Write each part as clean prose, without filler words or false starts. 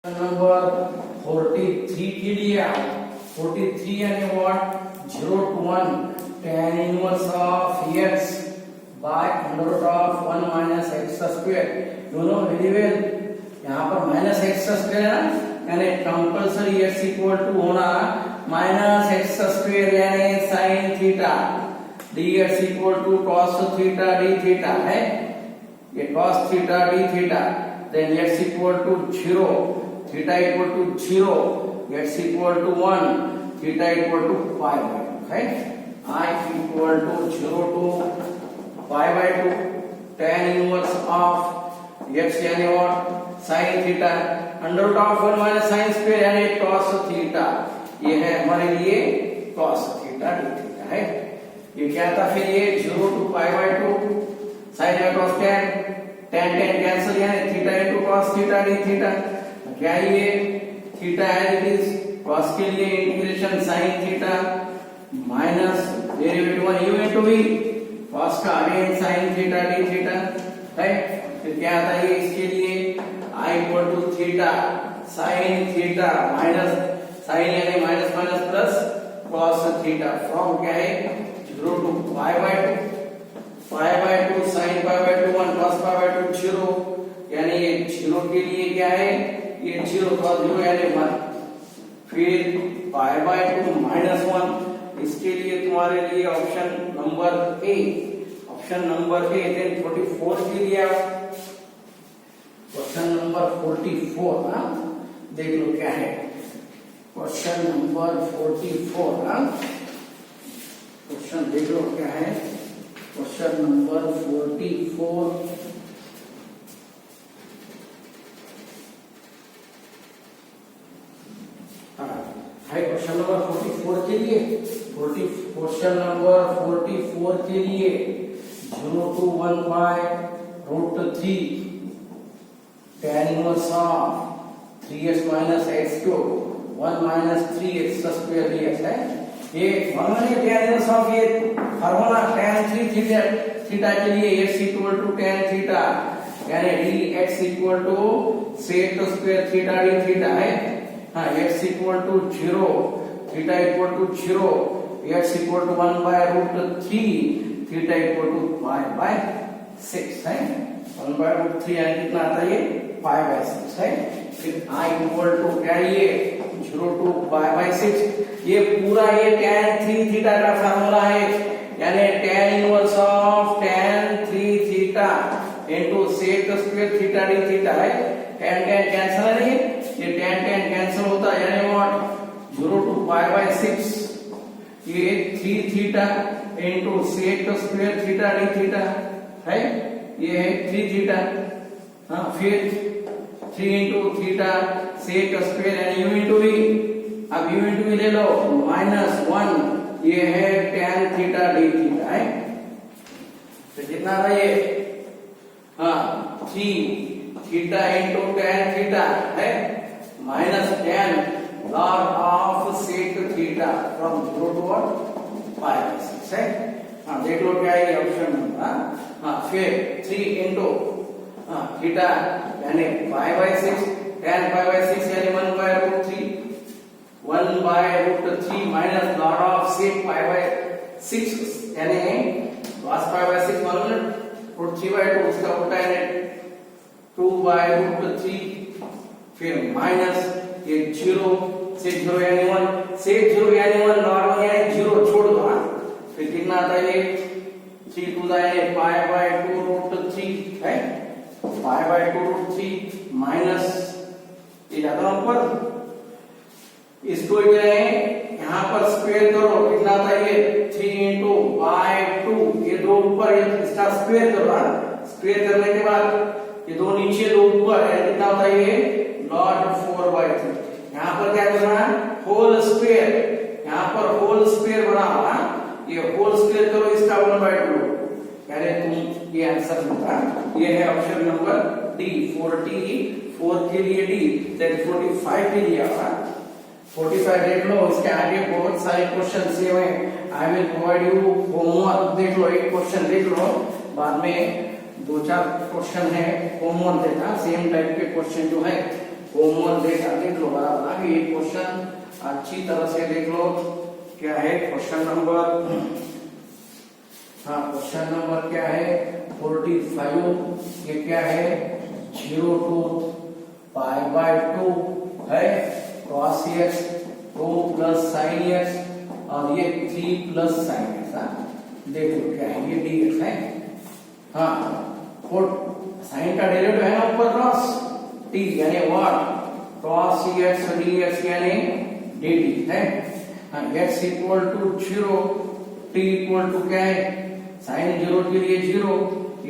Number 43 के लिए 43 यानी what 0 to 1 tan inverse of x by under root of 1 minus x square. You know very well यहाँ पर minus x square है ना, यानी कंपल्सरी x इक्वल टू होना minus x square यानी sin theta dx equal to cos theta d theta है, ये cos theta d theta, then x equal to 0, theta equal to 0, x equal to 1, theta equal to pi by 2, right? I equal to 0 to pi by 2, tan inverse of x यानी what sin theta under root of 1 minus sin square यानी cos theta, ये है हमारे लिए cos theta d theta है। ये क्या था फिर, ये 0 to pi by 2 sin by cos tan cancel यानी theta into cos theta d theta, क्या ये theta as it is, cos के लिए integration sin theta minus derivative 1 u into v, cos का again sin theta d theta है। फिर क्या आता है इसके लिए I equal to theta sin theta minus sin यानी minus minus plus cos theta from क्या है 0 to pi by 2 sin pi by 2 1 cos pi by 2 0, यानी ये 0 के लिए क्या है, ये 0 cos 0 यानी 1, फिर पाई बाय 2 माइनस 1, इसके लिए तुम्हारे लिए option number A, option number A. Then 44 के लिए क्वेश्चन नंबर 44 ना, देख लो क्या है क्वेश्चन नंबर 44 ना, क्वेश्चन देख लो क्या है क्वेश्चन नंबर 44। क्वेश्चन नंबर 44 के लिए क्वेश्चन नंबर 44 के लिए 0 to 1 by root 3 tan inverse of 3x minus x cube 1 minus 3x square dx है। ये फॉर्मूला है tan inverse of, ये फॉर्मूला tan 3 थीटा के लिए x equal to tan theta यानी dx equal to sec square theta d theta है। हाँ, x equal to 0, theta equal to 0, x equal to 1 by root 3, theta equal to pi by 6 है। 1 by root 3 यानी कितना आता है, ये pi by 6 है। फिर I इक्वल टू क्या, ये 0 टू पाई बाय 6, ये पूरा ये tan 3 थीटा का फार्मूला है, यानी tan inverse of tan 3 theta into sec square theta d theta है। tan कैंसिल है, ये tan कैंसिल होता है यानी व्हाट 0 टू पाई बाय 6, ये 3 theta into sec square theta d theta है, ये है 3 थीटा। हाँ, फिर 3 इनटू थीटा sec स्क्वायर यानी u इनटू v, अब u इनटू v ले लो माइनस 1, ये है tan थीटा d थीटा है। तो कितना आ रहा है ये, हाँ 3 थीटा इनटू tan थीटा है minus tan log of sec theta from 0 to what pi by 6 है। हाँ, देख लो क्या है ऑप्शन नंबर। हाँ, फिर 3 इनटू थीटा यानी pi by 6, tan pi by 6 यानी 1 by root 3, 1 by root 3 minus log of sec pi by 6 यानी cos पाई बाय 6 मालूम रूट 3 बाय 2, उसका उल्टा यानी 2 बाय रूट 3, फिर माइनस ये 0 से 0 यानी 1, से 0 यानी 1 नॉर्मल यानी 0 छोड़ दो। हाँ, फिर कितना आता है, 3 to the pi by 2 root 3 है, पाई बाय 2 रूट 3 माइनस ये जाता है ऊपर, इसको यहाँ पर स्क्वायर करो, कितना आता है 3 इनटू बाय 2, ये दो ऊपर इसका स्क्वायर करो। स्क्वायर करने के बाद ये दो नीचे दो ऊपर है, कितना होता है ये log 4 by 3। यहाँ पर क्या करना है, होल स्क्वायर, यहाँ पर होल स्क्वायर बना हुआ, ये होल स्क्वायर करो इसका 1 by 2, यानी तुम ये आंसर होगा। ये है ऑप्शन नंबर डी, 44 के लिए डी। देन 45 के लिए होगा, 45 देख लो, इसके आगे बहुत सारे क्वेश्चन सेव है, I will provide you homework. देख लो, एक क्वेश्चन देख लो, बाद में 2-4 क्वेश्चन है होमवर्क देना, सेम टाइप के क्वेश्चन जो है होमवर्क देख लो बराबर। आगे ये क्वेश्चन अच्छी तरह से देख लो क्या है क्वेश्चन नंबर। हाँ क्वेश्चन नंबर क्या है 45। ये क्या है 0 to π/2 है cos x 2 plus sin x और ये 3 प्लस sin x। देख लो क्या है ये dx है। हाँ साइन का डेरिवेटिव है ना ऊपर क्रॉस t यानी व्हाट cos x dx यानी dt है। हाँ x equal to 0 t equal to क्या है साइन 0 के लिए 0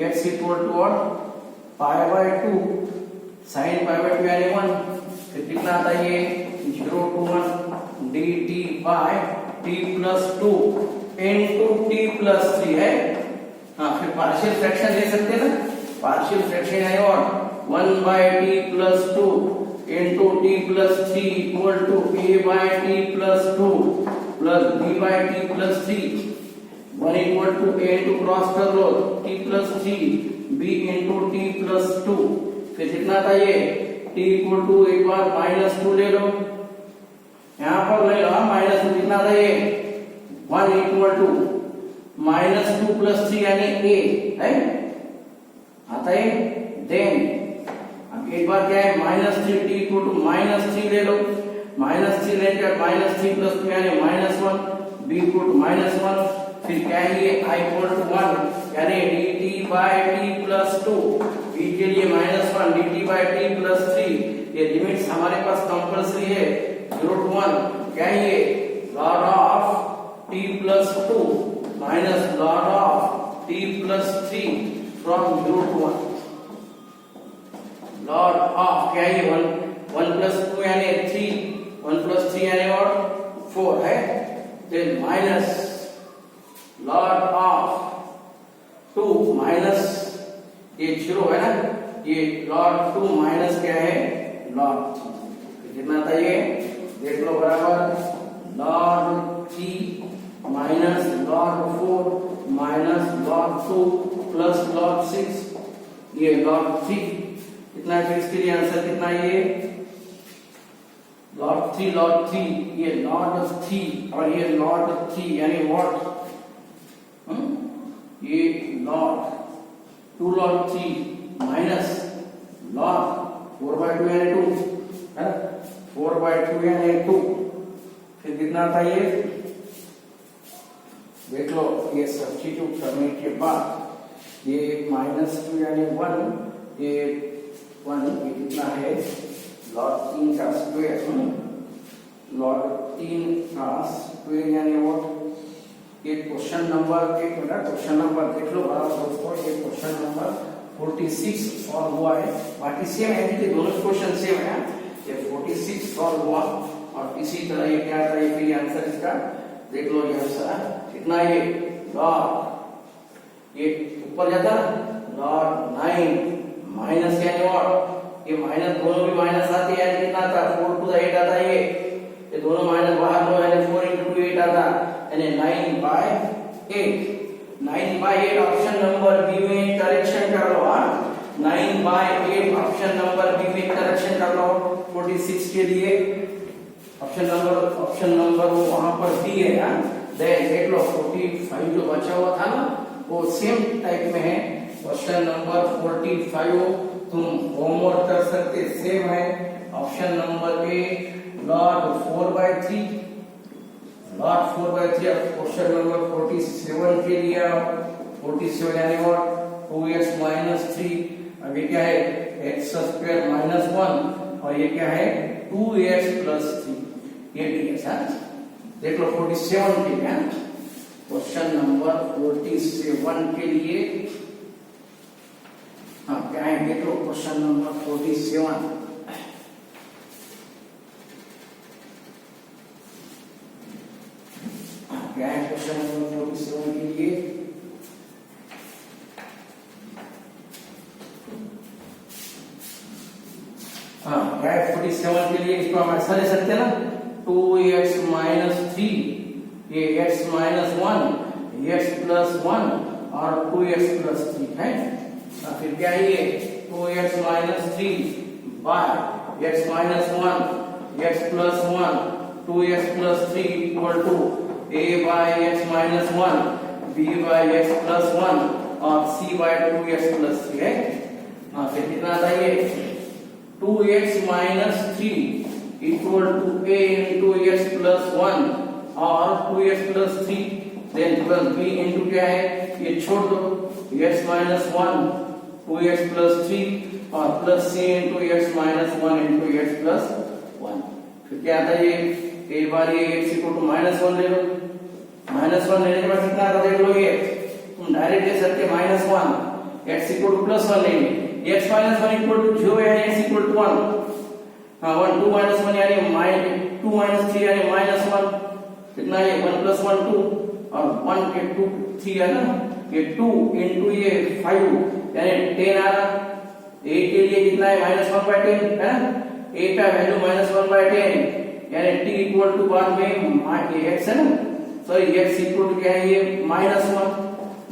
x इक्वल टू और π/2 साइन π/2 यानी 1। फिर कितना आता है ये 0 to 1 dt by t plus 2 into t plus 3 है। हाँ फिर पार्शियल फ्रैक्शन ले सकते हैं ना। पार्शियल फ्रैक्शन है और 1 by t plus 2 into t plus 3 equal to a by t plus 2 plus b by t plus 3। 1 equal to a into cross कर लो t plus 3 b into t plus 2। फिर कितना था ये t इक्वल टू एक बार -2 ले लो यहां पर ले लो -2 कितना था ये 1 इक्वल टू -2 प्लस 3 यानी a है आता है। देन अब एक बार क्या है -3 t इक्वल टू -3 ले लो -3 लेकर -3 प्लस 2 यानी -1 b इक्वल टू -1। फिर क्या है ये i इक्वल टू 1 यानी dt by t plus 2 b के लिए -1 dt बाय t प्लस 3। ये लिमिट्स हमारे पास कंपल्सरी है 0 to 1। क्या है ये log of t plus 2 minus log of t plus 3 from 0 to 1। log of क्या है 1 प्लस 2 यानी 3 1 प्लस 3 यानी और 4 है। Then minus log of 2 minus ये 0 है ना ये log 2 माइनस क्या है log 3। कितना था ये देख लो बराबर log 3 minus log 4 minus log 2 plus log 6 ये log 3 कितना है। इसके लिए आंसर कितना ये log 3 ये log 3 और ये log 3 यानी व्हाट ये log 2 log 3 माइनस log 4/2 यानी 2 है ना 4/2 यानी 2। फिर कितना था ये देख लो ये सब्स्टिट्यूट करने के बाद ये -2 यानी 1 ये 1 ये कितना है log 3 का स्क्वायर log 3 का स्क्वायर यानी व्हाट ये क्वेश्चन नंबर क्वेश्चन नंबर देख लो बराबर दोस्तों। ये क्वेश्चन नंबर 46 सॉल्व हुआ है। बाकी सेम है कि दोनों क्वेश्चन सेम है। ये 46 सॉल्व हुआ और इसी तरह ये क्या था ये फिर आंसर इसका देख लो ये आंसर कितना ये log ये ऊपर जाता log 9 माइनस यानी और ये माइनस दोनों भी माइनस आते हैं यानी कितना था 4 to the 8 आता है ये दोनों माइनस बाहर लो यानी 4 into 2 8 आता यानी 9/8 ऑप्शन नंबर बी में करेक्शन कर लो। 9/8 ऑप्शन नंबर बी में करेक्शन कर लो 46 के लिए ऑप्शन नंबर वो वहां पर दी है। देख लो 45 जो बचा हुआ था ना वो सेम टाइप में है। क्वेश्चन नंबर 45 तुम होमवर्क कर सकते सेम है। ऑप्शन नंबर ए log 4/3 log 4/3। क्वेश्चन नंबर 47 के लिए 47 यानी और 2x माइनस 3 अभी क्या है x² माइनस 1 और ये क्या है 2x प्लस 3 ये dx है। देख लो 47 के लिए क्वेश्चन नंबर 47 के लिए हाँ क्या है देख लो क्वेश्चन नंबर 47 क्या है क्वेश्चन नंबर 47 के लिए हाँ क्या है 47 के लिए इसको हम ऐसा ले सकते हैं ना 2x माइनस 3 ये x माइनस 1 x प्लस 1 और 2x प्लस 3 है। फिर क्या है ये 2x minus 3 by x minus 1, x plus 1, 2x plus 3 equal to a by x minus 1, b by x plus 1 और c by 2x plus 3 है। हाँ फिर कितना आता है ये 2x minus 3 equal to a into x plus 1 और 2x plus 3 then plus b into क्या है ये छोड़ दो x minus 1 2x plus 3 और plus c into x minus 1 into x plus 1 फिर क्या आता है ये एक बार ये x equal to -1 ले लो -1 लेने के बाद कितना आता देख लो ये तुम डायरेक्ट ले सकते -1 x equal to +1 लेंगे x minus 1 equal to 0 यानी x equal to 1 हाँ 1 2 minus 1 यानी 2 minus 3 यानी -1 कितना ये 1 plus 1 2 और 1 के 2 3 है ना ये 2 into ये 5 यानी 10 आ रहा a के लिए कितना है -1/10 है ना a का वैल्यू -1/10 यानी t इक्वल टू बाद में x है ना सॉरी x इक्वल टू क्या है ये -1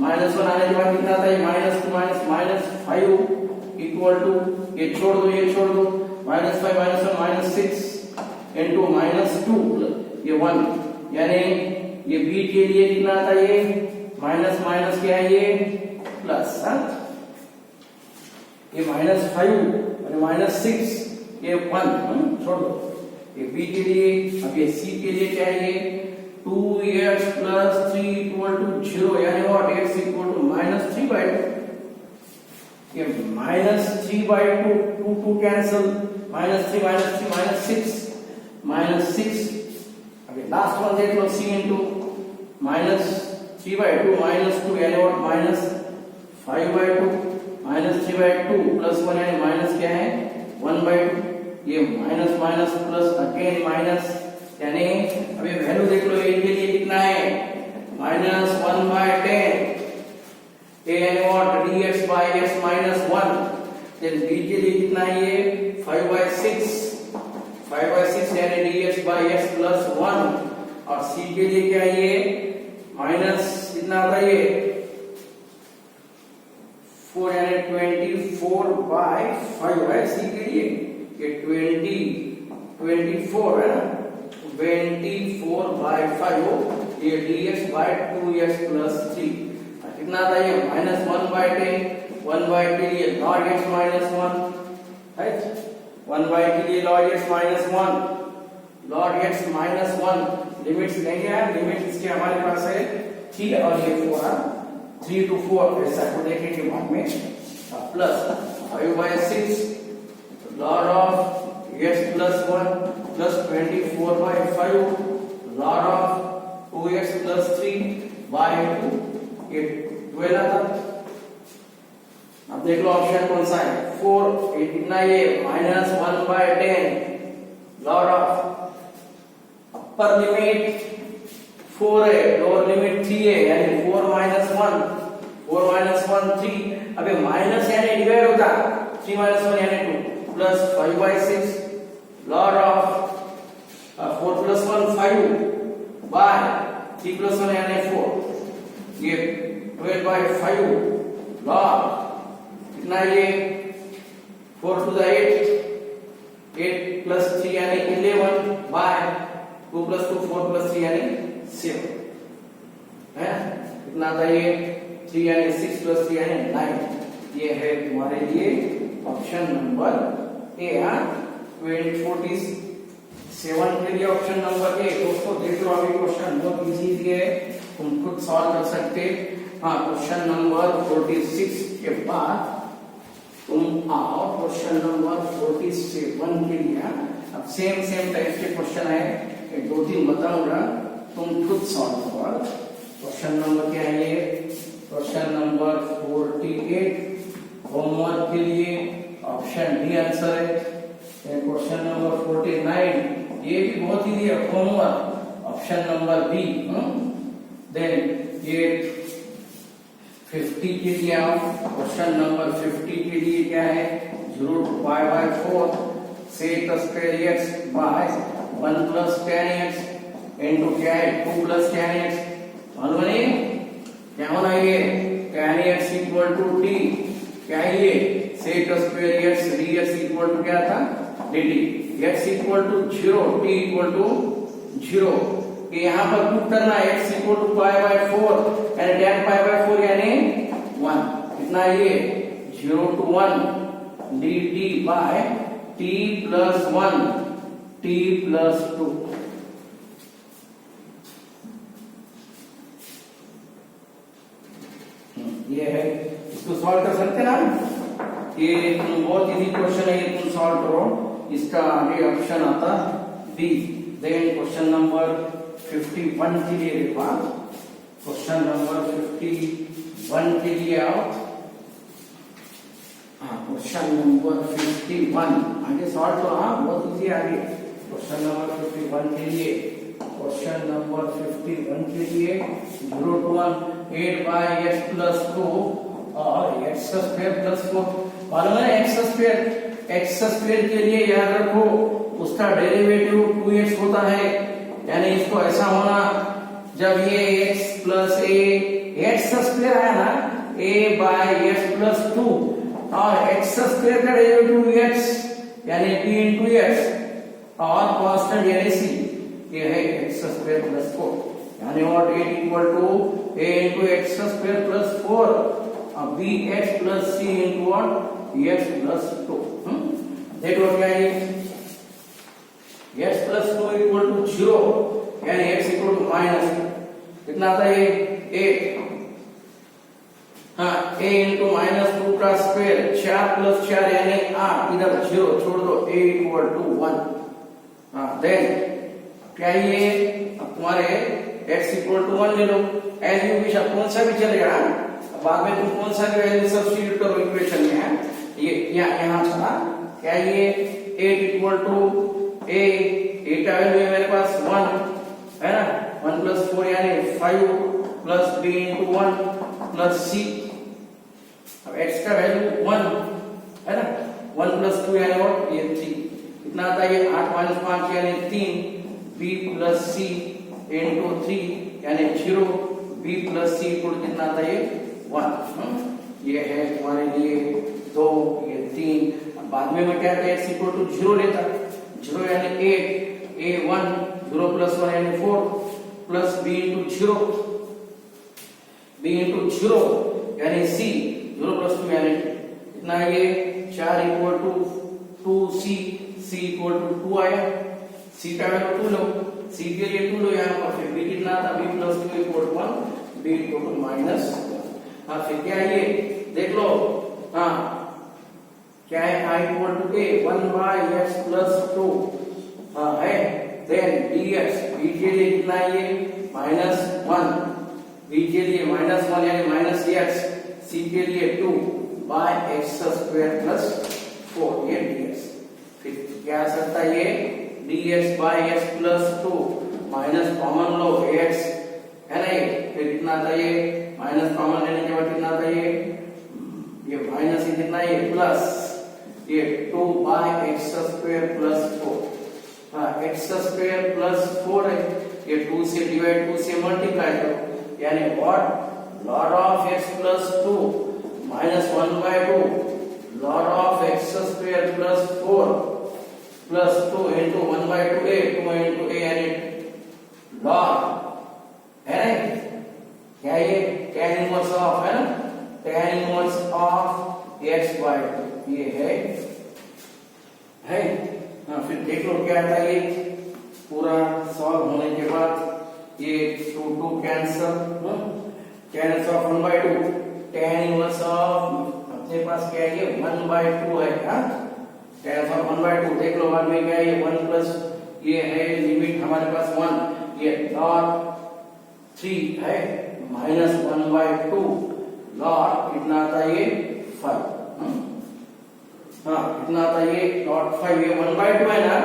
आने के बाद कितना आता है -2 -5 इक्वल टू ये छोड़ दो -5 -1 -6 इनटू -2 ये 1 यानी ये b के लिए कितना आता है ये माइनस क्या है ये प्लस ये -5 और -6 ये 1 छोड़ दो ये b के लिए अब ये c के लिए क्या है ये 2x plus 3 equal to 0 यानी what x equal to -3/2 ये -3/2 2 cancel -6 अभी लास्ट वन देख लो c into -3/2 -2 यानी what -5/2 -3/2 plus 1 यानी माइनस क्या है 1/2 ये माइनस प्लस अगेन माइनस यानी अभी वैल्यू देख लो a के लिए कितना है -1/10 a यानी what dx by x -1 then b के लिए कितना है ये 5/6 यानी dx by x plus 1 और c के लिए क्या है ये माइनस कितना आता है ये 4 यानी 24/5 है c के लिए ये 24 है ना 24/5 ये dx by 2x plus 3 कितना आता है ये -1/10 1/10 के लिए log x -1 है 1/10 के लिए log x -1 लिमिट्स लेंगे यार लिमिट इसके हमारे पास है 3 और ये 4 3 to 4 ऐसा को देखेंगे बाद में plus 5/6 log of x plus 1 plus 24/5 log of 2x plus 3 by 2 ये 12 आता अब देख लो ऑप्शन कौन सा है 4 ये कितना ये -1/10 log of अपर लिमिट 4 है लोअर लिमिट 3 है यानी 4 -1 3 अबे माइनस यानी डिवाइड होता 3 -1 यानी 2 plus 5/6 log of 4 plus 1 5 by 3 plus 1 यानी 4 ये 12/5 log कितना ये 4 to the 8 plus 3 यानी 11 by 2 plus 2 4 plus 3 यानी 7 है कितना आता ये 3 यानी 6 plus 3 यानी 9 ये है तुम्हारे लिए ऑप्शन नंबर ए 47 के लिए ऑप्शन नंबर ए दोस्तों देख लो अभी क्वेश्चन बहुत इजी है तुम खुद सॉल्व कर सकते हाँ क्वेश्चन नंबर 46 के बाद तुम आओ क्वेश्चन नंबर 47 के लिए अब सेम टाइप के क्वेश्चन है एक 2-3 बताऊंगा तुम खुद सॉल्व करो क्वेश्चन नंबर क्या है ये क्वेश्चन नंबर 48 होमवर्क के लिए ऑप्शन डी आंसर है क्वेश्चन नंबर 49 ये भी बहुत इजी है homework option number B then ये 50 के लिए आओ क्वेश्चन नंबर 50 के लिए क्या है 0 to pi by 4 sec square x by 1 plus tan x into क्या है 2 plus tan x मालूम नहीं क्या होना ये tan x equal to t क्या है ये sec square x dx equal to क्या था dt x equal to 0 t equal to 0। ये यहाँ पर पुट करना है x equal to pi by 4 यानी tan पाई बाय 4 यानी 1। कितना ये 0 to 1 dt by t plus 1 t plus 2। ये है, इसको सॉल्व कर सकते ना। ये बहुत इजी क्वेश्चन है, ये तुम सॉल्व करो। इसका आगे ऑप्शन आता बी। देन क्वेश्चन नंबर 51 के लिए देखो, क्वेश्चन नंबर 51 के लिए आओ। क्वेश्चन नंबर 51 आगे सॉल्व करो। बहुत इजी आगे क्वेश्चन नंबर 51 के लिए। क्वेश्चन नंबर 51 के लिए 0 to 1 8 by x plus 2 और x स्क्वायर प्लस 4। मालूम है x स्क्वायर के लिए याद रखो उसका डेरिवेटिव 2x होता है, यानी इसको ऐसा होना जब ये x plus a x square आया ना a by x प्लस 2 और x स्क्वायर का डेरिवेटिव x यानी p into x और कांस्टेंट यानी c, ये है x स्क्वायर प्लस 4 यानी what a equal to a into x square plus 4 और b x plus c into what x plus 2। देख लो क्या है x प्लस 2 इक्वल टू 0 यानी x इक्वल टू माइनस कितना आता है 8। हाँ a into माइनस 2 का स्क्वायर 4 प्लस 4 यानी 8, इधर 0 छोड़ दो a इक्वल टू 1। हाँ देन क्या ये अब तुम्हारे x इक्वल टू 1 ले लो, एज यू विश, कौन सा भी चलेगा, बाद में तुम कौन सा भी वैल्यू सब्स्टिट्यूट करो इक्वेशन में। ये यहाँ चला क्या ये 8 इक्वल टू a, a का वैल्यू है मेरे पास 1 है ना, 1 प्लस 4 यानी 5 plus b into 1 plus c। अब x का वैल्यू 1 है ना, 1 प्लस 2 यानी what ये 3, कितना आता है ये 8 माइनस 5 यानी 3 b प्लस c into 3 यानी 0 b प्लस c इक्वल कितना आता है 1। ये है तुम्हारे लिए 2, ये 3। अब बाद में मैं क्या कहता है x इक्वल टू 0 लेता, 0 यानी 8 a 1 0 प्लस 1 यानी 4 plus b into 0 b into 0 यानी c 0 प्लस 2 यानी कितना ये 4 equal to 2c, c equal to 2 आया, c का वैल्यू 2 लो, c के लिए 2 लो यहाँ पर, फिर b कितना था b plus 2 equal to 1 b equal to minus 1। हाँ फिर क्या है ये देख लो, हाँ क्या है i equal to a 1 by x plus 2 हाँ है, देन dx b के लिए कितना है ये माइनस 1, b के लिए माइनस 1 यानी माइनस x, c के लिए 2 by x स्क्वायर प्लस 4 ये dx। फिर क्या आ सकता है ये dx by x plus 2 minus common low x है ना, फिर कितना आता है ये माइनस कॉमन लेने के बाद कितना आता है ये माइनस ही कितना ये प्लस ये 2 by x स्क्वायर प्लस 4। हाँ x स्क्वायर प्लस 4 है, ये 2 से डिवाइड 2 से मल्टीप्लाई करो यानी what lot of x plus 2 minus 1 by 2 lot of x square plus 4 plus 2 into 1 by 2a 2 into a यानी लॉग है ना, क्या ये tan इनवर्स ऑफ है ना, tan inverse of x by 2 ये है। हाँ फिर देख लो क्या आता है ये पूरा सॉल्व होने के बाद ये 2 2 cancel, tan of 1 by 2 tan inverse of अपने पास क्या है ये 1 by 2 है। हाँ tan ऑफ 1 by 2 देख लो बाद में क्या है ये 1 प्लस ये है लिमिट हमारे पास 1 ये लॉग 3 है माइनस 1 by 2 लॉग कितना आता है ये 5। हाँ कितना आता है ये लॉग 5, ये 1 by 2 है ना,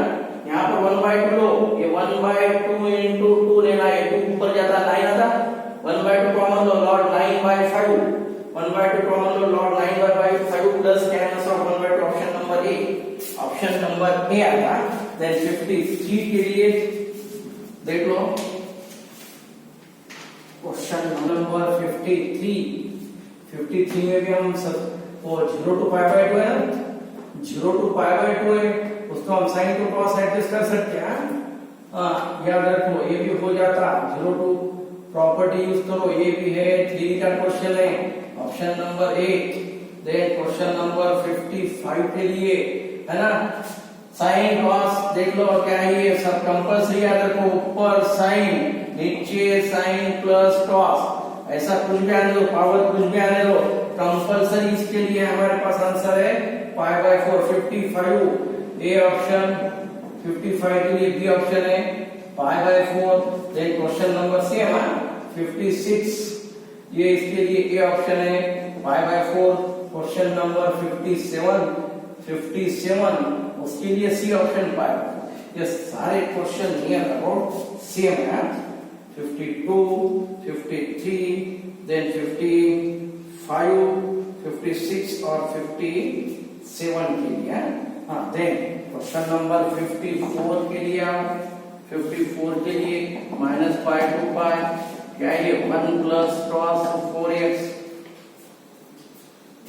यहाँ पर 1 by 2 लो, ये 1 by 2 into 2 लेना है, 2 ऊपर जाता 9 आता, 1 by 2 common low log 9 by 5, 1 by 2 common low log 9 by 5 plus tan of 1 by 2 option number A, option number ए आता। देन 53 के लिए देख लो क्वेश्चन नंबर 53 में भी हम सब 0 to पाई बाय 2 है ना, 0 to पाई बाय 2 है उसको हम साइन टू कॉस एडजस्ट कर सकते हैं। याद रखो ये भी हो जाता। 0 टू प्रॉपर्टी यूज करो, ये भी है। 3 का क्वेश्चन है option number 8। Then question number 55 के लिए है ना, साइन कॉस देख लो क्या है ये सब कंपल्सरी। याद रखो ऊपर साइन नीचे साइन प्लस कॉस, ऐसा कुछ भी आने दो, पावर कुछ भी आने दो, कंपल्सरी। इसके लिए हमारे पास आंसर है पाई बाय 4 55 ए ऑप्शन, 55 के लिए बी ऑप्शन है pi by 4। Then question number same है 56, ये इसके लिए ए ऑप्शन है पाई बाय 4। क्वेश्चन नंबर 57 उसके लिए सी ऑप्शन पाई। ये सारे क्वेश्चन नियर अबाउट सेम है। 52, 53, देन 55, 56 और 57 के लिए। हाँ, देन क्वेश्चन नंबर 54 के लिए, 54 के लिए माइनस पाई टू पाई, क्या ये 1 प्लस कॉस 4x,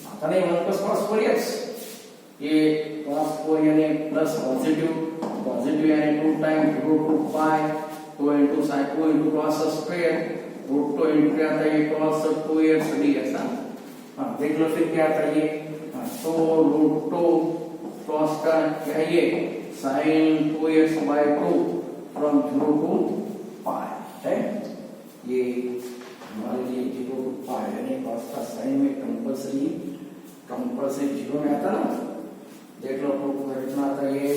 आता नहीं 1 प्लस कॉस 4x, ये cos 4 यानी प्लस पॉजिटिव यानी 2 time root 2 pi 2 into sin 2 into cos square root 2 into क्या आता है ये cos 2x dx। हाँ देख लो फिर क्या आता है ये, तो रूट 2 cos का क्या ये sin 2x by 2 from 0 to पाई है। ये हमारे लिए 0 to पाई यानी cos का sin में कंपल्सरी 0 में आता ना। देख लो 2 का कितना आता है ये,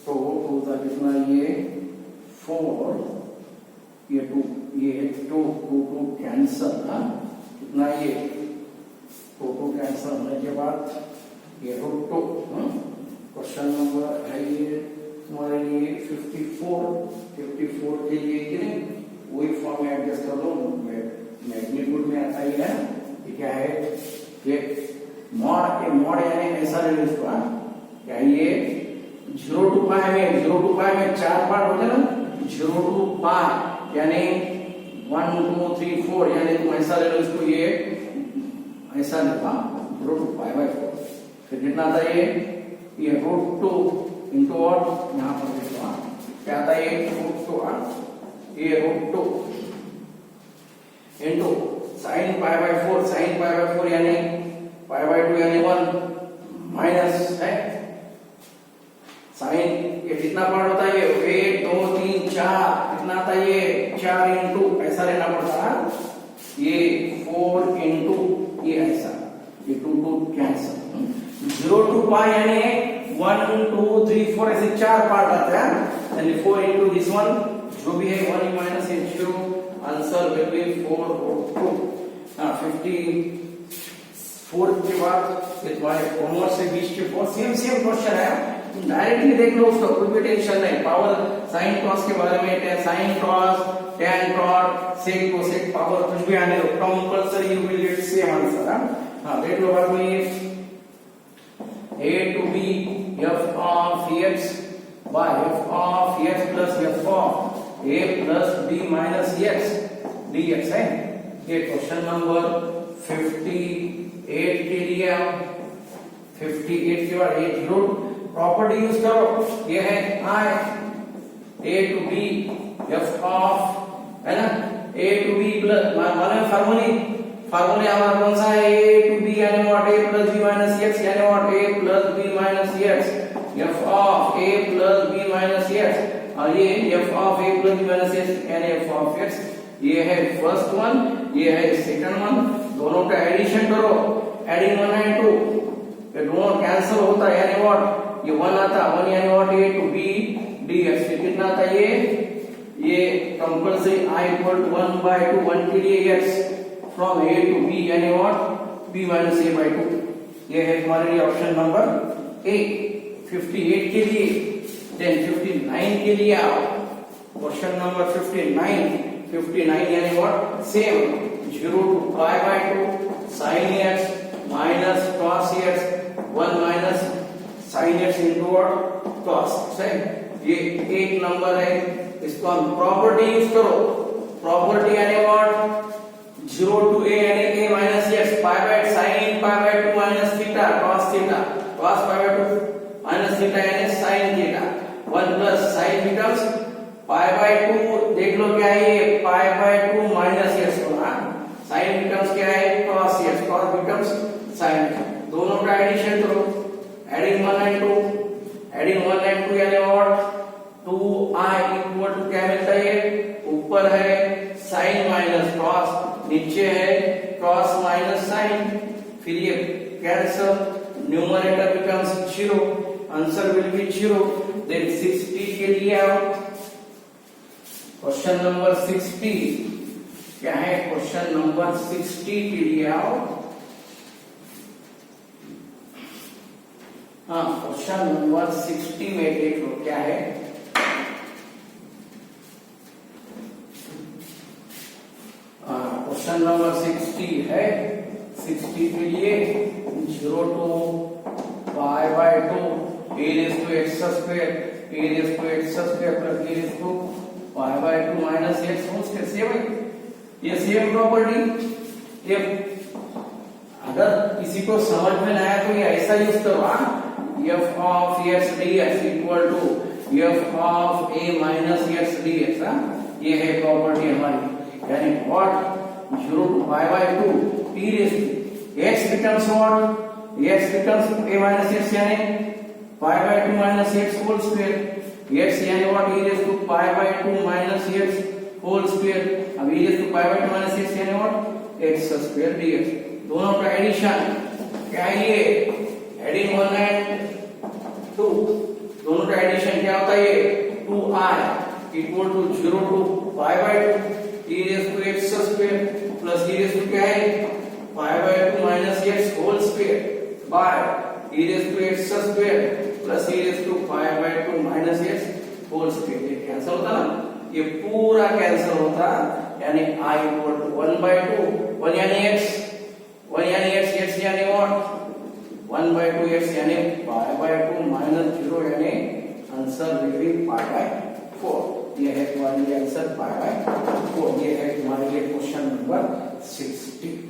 तो 2 का कितना ये 4, ये 2 कैंसल, कितना ये 2 कैंसल होने के बाद ये रूट 2। क्वेश्चन नंबर है ये तुम्हारे लिए 54 के लिए कि नहीं वही फॉर्म में एडजस्ट कर लो, मैग्नीट्यूड में आता ही है। ये क्या है ये मॉड यानी ऐसा ले लो इसको, क्या ये 0 टू पाई में 4 पार्ट होते ना, 0 टू पाई यानी 1 2 3 4, यानी तुम ऐसा ले लो इसको, ये ऐसा लिखा 0 टू पाई बाय 4। फिर कितना आता है ये रूट 2 इंटू व्हाट, यहाँ पर लिखा क्या आता है ये रूट 2, ये root 2 into sine pi by 4 यानी पाई बाय 2 यानी 1 माइनस है साइन, ये कितना पार्ट होता है ये 1 2 3 4, कितना आता है ये 4 इंटू ऐसा लेना पड़ता है, ये 4 इंटू ये ऐसा, ये 2 कैंसल। 0 टू पाई यानी 1 2 3 4 ऐसे 4 पार्ट आते हैं, यानी 4 इंटू दिस वन, जो भी है 1 minus 0, answer will be 4 root 2। 54 के बाद ये तुम्हारे कॉमर्स से 20 के 4 सेम क्वेश्चन है, डायरेक्टली देख लो उसका, कोई भी टेंशन नहीं। पावर साइन कॉस के बारे में, sine cos tan cot sec cosec power कुछ भी आने दो, compulsory you will get same answer. हाँ देख लो बाद में a to b f of x by f of x plus f of a plus b minus x dx है। ये क्वेश्चन नंबर 58 के लिए, 58 के बाद ये जीरो प्रॉपर्टी यूज करो, ये है i a to b f of है ना, a to b प्लस माने फार्मूले हमारा कौन सा है, a to b यानी what a plus b minus x यानी what a plus b minus x, f of a plus b minus x, और ये f of a plus b minus x यानी f of x। ये है first one, ये है second one, दोनों का एडिशन करो, एडिंग 1 एंड 2, ये दोनों कैंसिल होता है यानी व्हाट ये 1 आता, 1 यानी what a to b dx, कितना आता ये compulsory i equal to 1 by 2, 1 के लिए x from a to b यानी what b minus a by 2। ये है हमारे लिए ऑप्शन नंबर ए। 58 के लिए, देन 59 के लिए आओ, क्वेश्चन नंबर 59 यानी what same 0 to pi by 2 sin x minus cos x 1 minus sin x into what cos x। ये एक नंबर है, इसको हम प्रॉपर्टी यूज करो, प्रॉपर्टी यानी व्हाट 0 to a यानी a minus x pi by sin pi by 2 minus theta cos pi by 2, minus theta यानी sine theta, 1 plus sine becomes pi by 2, देख लो क्या है ये पाई बाय 2 माइनस एक्स होगा, साइन बिकम्स क्या है cos x, cos becomes sine, दोनों का एडिशन करो, एडिंग 1 एंड 2, एडिंग 1 एंड 2 यानी व्हाट 2i इक्वल टू क्या मिलता है, ऊपर है साइन माइनस cos, नीचे है cos माइनस साइन, फिर ये cancel, numerator becomes 0, answer will be 0, then 60 के लिए आओ, क्वेश्चन नंबर 60 क्या है, क्वेश्चन नंबर 60 के लिए आओ। हाँ, क्वेश्चन नंबर 60 में देख लो क्या है, क्वेश्चन नंबर 60 है, 60 के लिए 0 to pi by 2 a raised to x square, a raised to x square plus a raised to pi by 2 minus x whole square, same है ये सेम प्रॉपर्टी। ये अगर किसी को समझ में ना आया तो ये ऐसा यूज करो, f of x dx equal to f of a minus x dx, ये है प्रॉपर्टी हमारी, यानी what 0 to pi by 2 t raised to x becomes what, x becomes a minus x यानी pi by 2 minus x whole square, x यानी what e raised to pi by 2 minus x whole square, अब e raised to pi by 2 minus x यानी what x square dx, दोनों का addition क्या है, ये adding 1 and 2, दोनों का एडिशन क्या होता है, ये 2i equal to 0 to pi by 2 e raised to x square plus e raised to क्या है pi by 2 minus x whole square by e raised to x square plus e raised to pi by 2 minus x whole square, ये cancel होता ना, ये पूरा cancel होता, यानी i equal to 1 by 2, 1 यानी x, 1 यानी x यानी what 1 by 2 x यानी pi by 2 minus 0 यानी answer will B pi by 4, ये है तुम्हारे लिए आंसर pi by 4, ये है तुम्हारे लिए क्वेश्चन नंबर 60।